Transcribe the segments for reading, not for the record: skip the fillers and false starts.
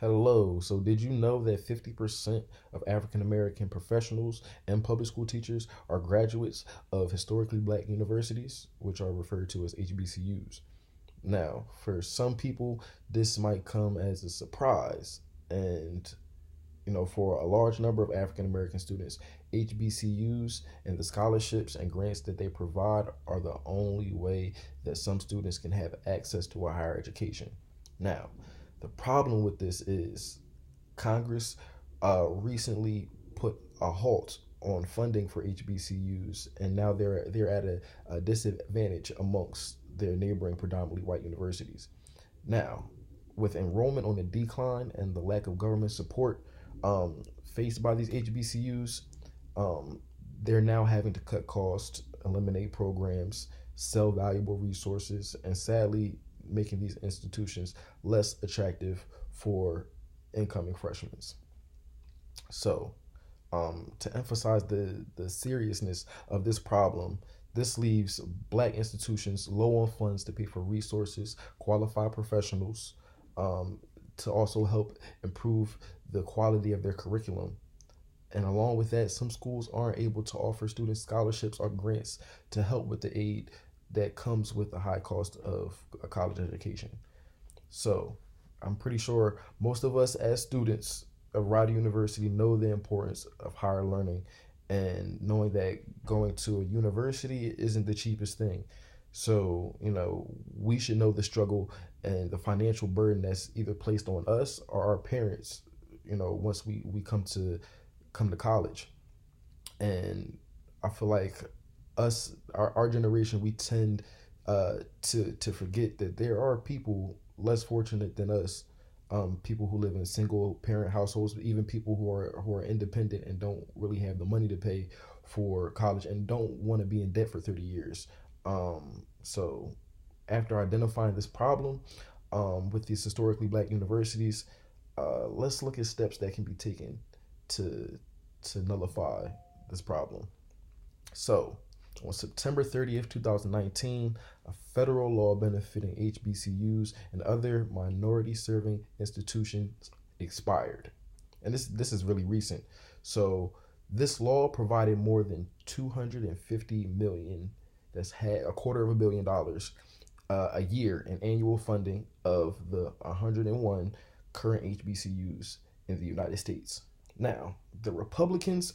Hello. So, did you know that 50% of African American professionals and public school teachers are graduates of historically black universities, which are referred to as HBCUs? Now, for some people, this might come as a surprise. And, for a large number of African American students, HBCUs and the scholarships and grants that they provide are the only way that some students can have access to a higher education. Now, the problem with this is Congress recently put a halt on funding for HBCUs, and now they're at a disadvantage amongst their neighboring predominantly white universities. Now, with enrollment on the decline and the lack of government support faced by these HBCUs, um, they're now having to cut costs, eliminate programs, sell valuable resources, and sadly making these institutions less attractive for incoming freshmen. So, to emphasize the seriousness of this problem, this leaves black institutions low on funds to pay for resources, qualified professionals, to also help improve the quality of their curriculum. And along with that, some schools aren't able to offer students scholarships or grants to help with the aid that comes with the high cost of a college education. So I'm pretty sure most of us as students of Rider University know the importance of higher learning and knowing that going to a university isn't the cheapest thing. So, we should know the struggle and the financial burden that's either placed on us or our parents, once we come to college. And I feel like our generation, we tend to forget that there are people less fortunate than us, people who live in single parent households, even people who are independent and don't really have the money to pay for college and don't want to be in debt for 30 years. So after identifying this problem with these historically black universities, let's look at steps that can be taken to nullify this problem. So, on September 30th, 2019, a federal law benefiting HBCUs and other minority serving institutions expired. And this is really recent. So, this law provided more than 250 million, that's had $250 million a year in annual funding of the 101 current HBCUs in the United States. Now, the Republicans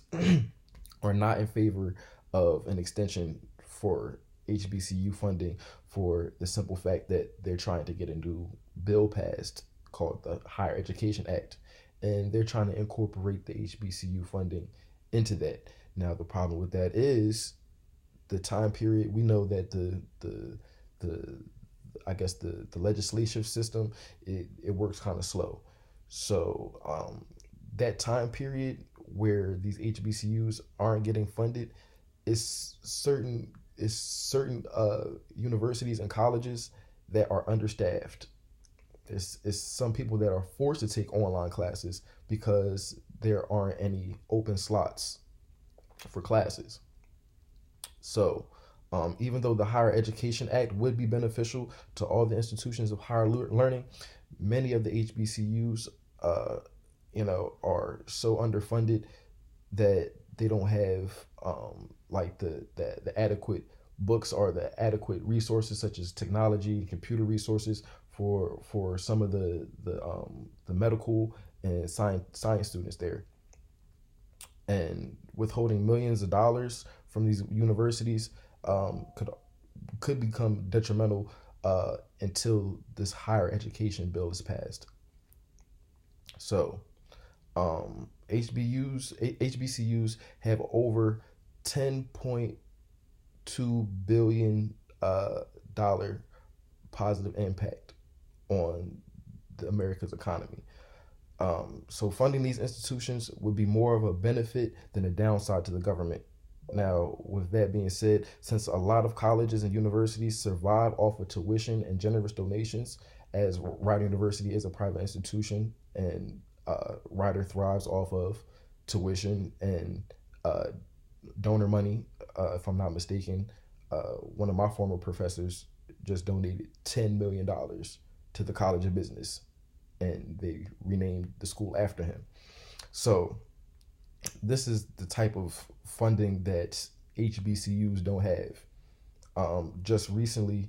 are not in favor of an extension for HBCU funding for the simple fact that they're trying to get a new bill passed called the Higher Education Act, and they're trying to incorporate the HBCU funding into that. Now, the problem with that is the time period. We know that the I guess the legislative system, it works kind of slow. So that time period where these HBCUs aren't getting funded is certain universities and colleges that are understaffed. It's some people that are forced to take online classes because there aren't any open slots for classes. So, even though the Higher Education Act would be beneficial to all the institutions of higher learning, many of the HBCUs, are so underfunded that they don't have like the adequate books or the adequate resources such as technology, computer resources for some of the medical and science students there. And withholding millions of dollars from these universities could become detrimental until this higher education bill is passed. So, HBCUs have over $10.2 billion dollar positive impact on the America's economy. So funding these institutions would be more of a benefit than a downside to the government. Now, with that being said, since a lot of colleges and universities survive off of tuition and generous donations, as Rider University is a private institution and Rider thrives off of tuition and donor money, if I'm not mistaken, one of my former professors just donated $10 million to the College of Business. and they renamed the school after him. So this is the type of funding that HBCUs don't have. Just recently,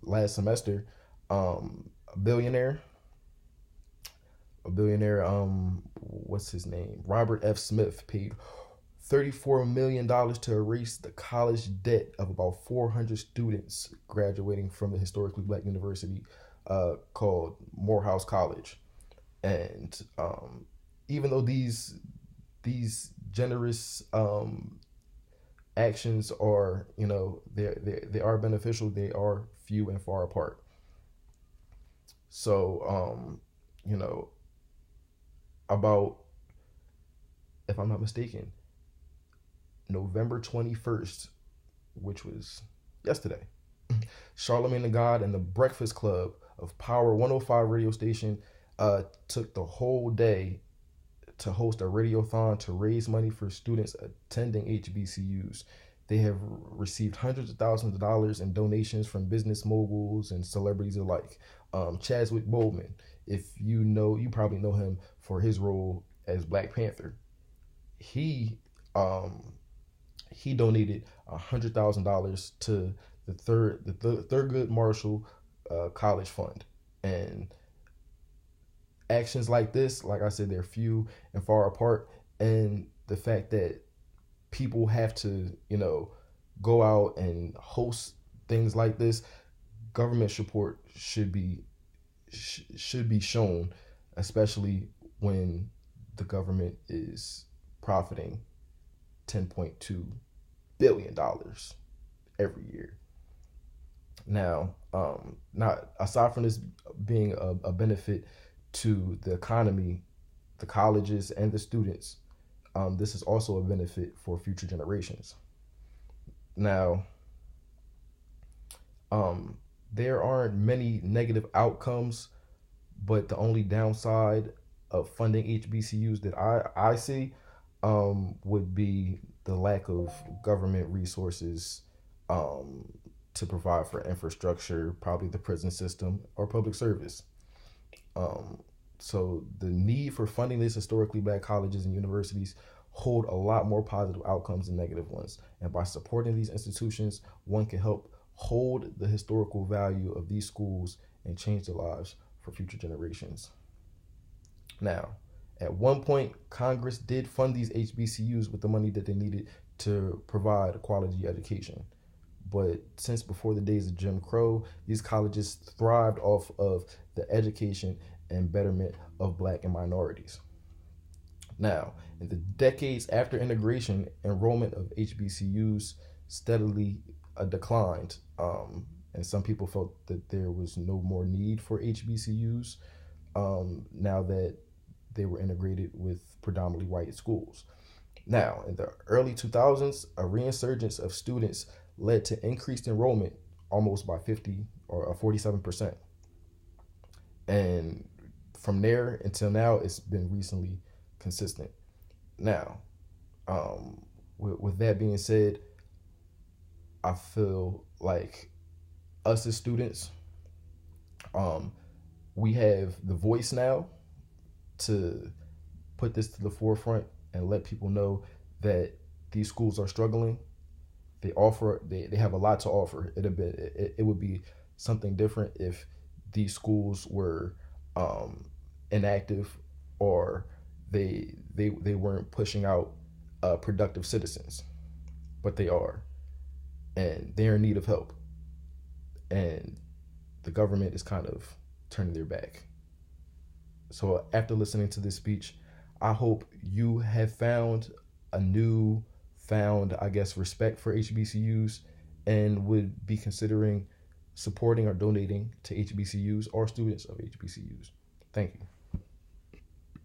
last semester, a billionaire, what's his name? Robert F. Smith paid $34 million to erase the college debt of about 400 students graduating from the historically black university called Morehouse College. And even though these generous actions are, they are beneficial, they are few and far apart. So, about, if I'm not mistaken, November 21st, which was yesterday, Charlemagne the God and the Breakfast Club of Power 105 radio station took the whole day to host a radiothon to raise money for students attending HBCUs. They have received hundreds of thousands of dollars in donations from business moguls and celebrities alike. Chadwick Boseman, you probably know him for his role as Black Panther. He donated $100,000 to the Thurgood Marshall College Fund. And actions like this, like I said, they're few and far apart. And the fact that people have to, go out and host things like this, government support should be shown, especially when the government is profiting $10.2 billion every year. Now, not aside from this being a benefit to the economy, the colleges, and the students, this is also a benefit for future generations. Now, there aren't many negative outcomes, but the only downside of funding HBCUs that I see would be the lack of government resources to provide for infrastructure, probably the prison system or public service. So the need for funding these historically black colleges and universities hold a lot more positive outcomes than negative ones. And by supporting these institutions, one can help hold the historical value of these schools and change the lives for future generations. Now, at one point, Congress did fund these HBCUs with the money that they needed to provide a quality education. But since before the days of Jim Crow, these colleges thrived off of the education and betterment of black and minorities. Now, in the decades after integration, enrollment of HBCUs steadily declined, and some people felt that there was no more need for HBCUs now that they were integrated with predominantly white schools. Now, in the early 2000s, a resurgence of students led to increased enrollment almost by 50 or 47%. And from there until now, it's been recently consistent. Now, with that being said, I feel like us as students, we have the voice now to put this to the forefront and let people know that these schools are struggling. They have a lot to offer. It would be something different if these schools were inactive or they weren't pushing out productive citizens, but they are, and they're in need of help, and the government is kind of turning their back. So after listening to this speech, I hope you have found I guess, respect for HBCUs and would be considering supporting or donating to HBCUs or students of HBCUs. Thank you.